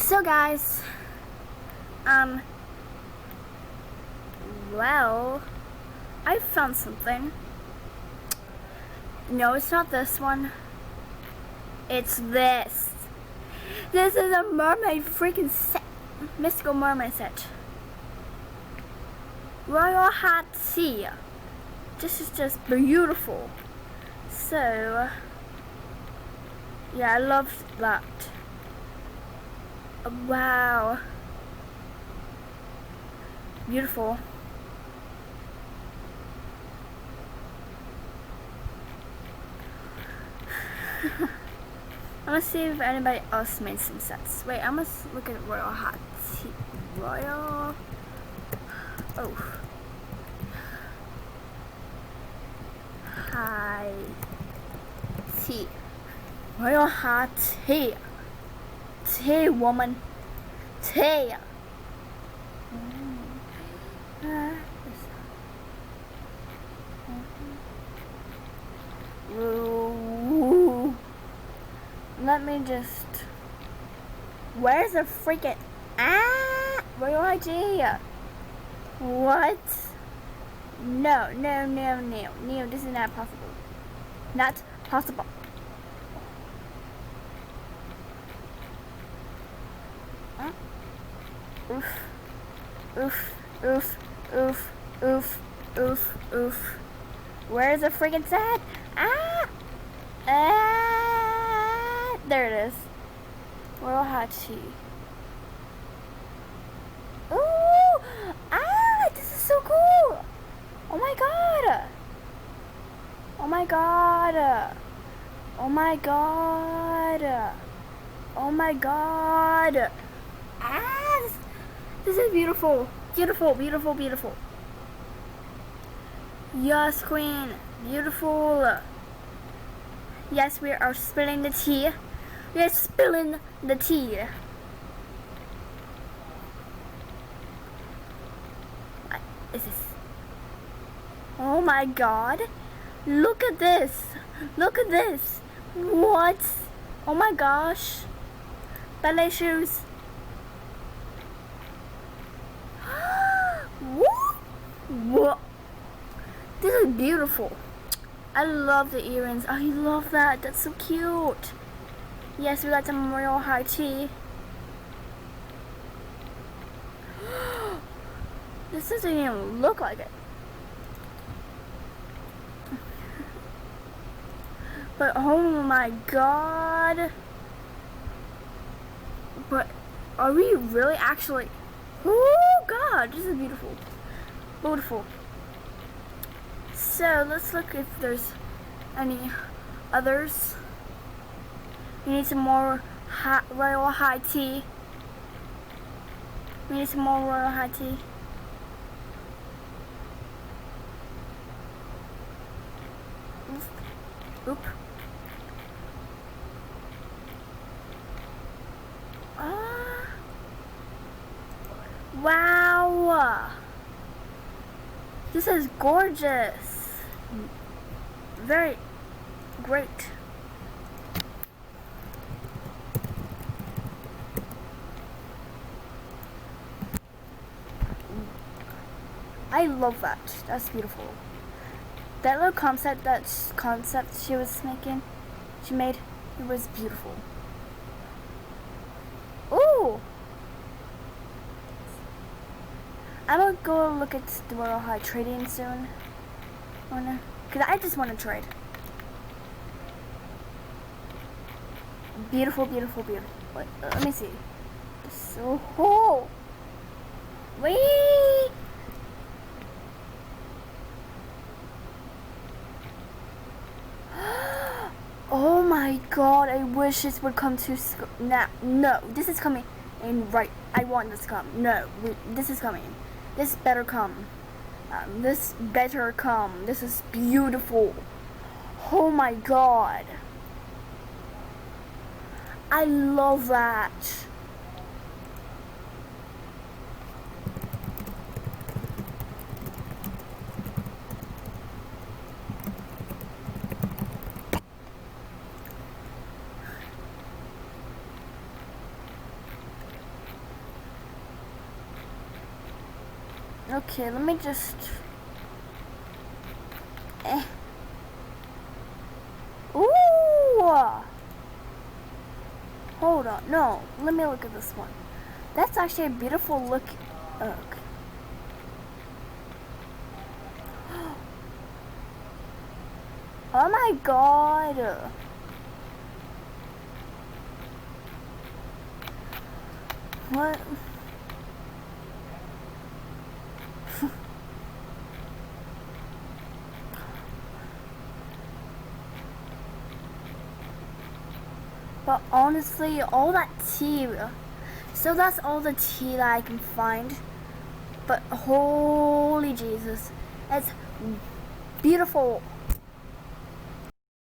So guys, well, I found something. No, it's not this one. It's this. This is a mermaid freaking set. Mystical mermaid set. Royal Hat Sea. This is just beautiful. So, yeah, I love that. Wow. Beautiful. I'm gonna see if anybody else made some sets. Wait, I'm gonna look at Royal Hat Tea. Royal. Oh. High tea. Royal Hat Tea. Tea, woman. Tea. Let me just. Where's the freaking Royal idea? What? No, this is not possible. Not possible. Huh? Oof. Where's the freaking set? There it is. Royal Hot Tea. Ooh! This is so cool! Oh my god! Oh my god! Oh my god! Oh my god! This is beautiful. Beautiful. Yes, queen. Beautiful. Yes, we are spilling the tea. We are spilling the tea. What is this? Oh my god. Look at this. What? Oh my gosh. Ballet shoes. What? This is beautiful. I love the earrings. I love that. That's so cute. Yes, we got some Royal High Tea. This doesn't even look like it. But oh my god. But are we really actually? Oh god, this is beautiful. So let's look if there's any others. We need some more Royal High Tea. Oop. Wow. This is gorgeous. Very great. I love that. That's beautiful. That little concept she made, it was beautiful. Ooh! I'm gonna go look at the Royal High trading soon. Cause I just want to trade. Beautiful. Wait, let me see. So cool. Wait. Oh my god, I wish this would come to now. No, this is coming in right. I want this to come. No, this is coming. This better come. This better come. This is beautiful. Oh my god. I love that. Okay, let me just... Ooh! Hold on, no, let me look at this one. That's actually a beautiful look. Oh my god! What? But honestly, all that tea, so that's all the tea that I can find. But holy Jesus, it's beautiful